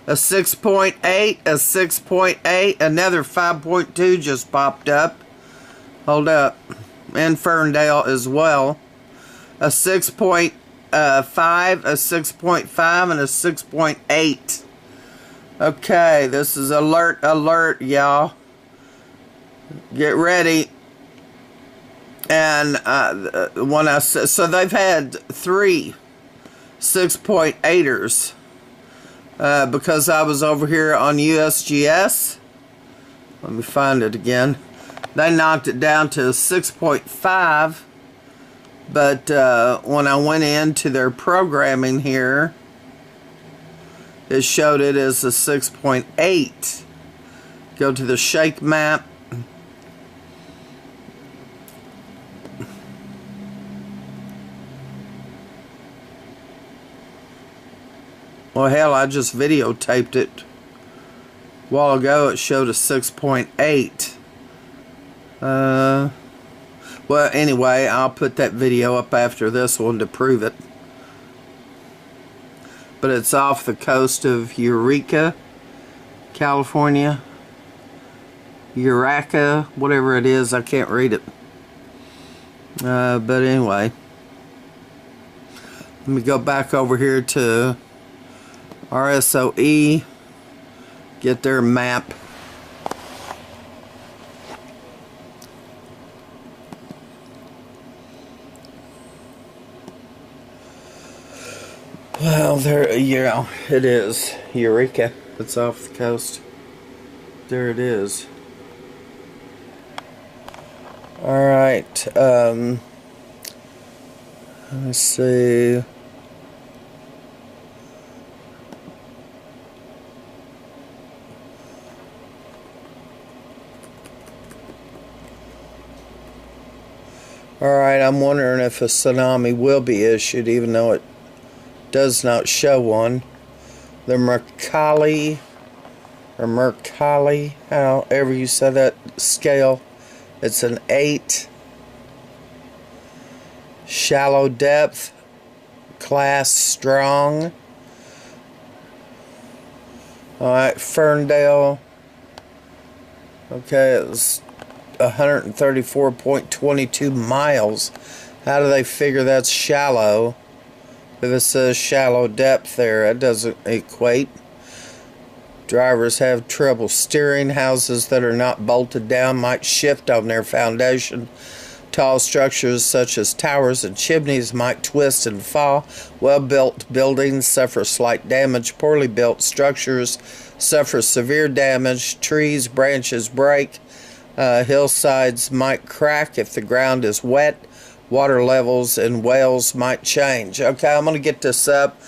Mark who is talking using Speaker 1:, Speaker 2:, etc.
Speaker 1: a 6.8, a 6.8, another 5.2 just popped up. Hold up. In Ferndale as well. A 6.5, a 6.5, and a 6.8. Okay, this is alert, y'all. Get ready. And when I said, so they've had 3 6.8ers because I was over here on USGS. Let me find it again. They knocked it down to 6.5, but when I went into their programming here, it showed it as a 6.8. Go to the shake map. Well, hell, I just videotaped it. A while ago, it showed a 6.8. Well, anyway, I'll put that video up after this one to prove it. But it's off the coast of Eureka, California. Eureka, whatever it is, I can't read it. But anyway, let me go back over here to RSOE, get their map. Well, there, yeah, it is Eureka. It's off the coast. There it is. All right. Let's see. Alright, I'm wondering if a tsunami will be issued, even though it does not show one. The Mercalli, or Mercalli, however you say that scale, it's an 8. Shallow depth, class strong. Alright, Ferndale. Okay, it's 134.22 miles. How do they figure that's shallow? If it says shallow depth there, it doesn't equate. Drivers have trouble steering. Houses that are not bolted down might shift on their foundation. Tall structures such as towers and chimneys might twist and fall. Well-built buildings suffer slight damage. Poorly built structures suffer severe damage. Trees, branches break. Hillsides might crack if the ground is wet. Water levels in wells might change. Okay, I'm going to get this up.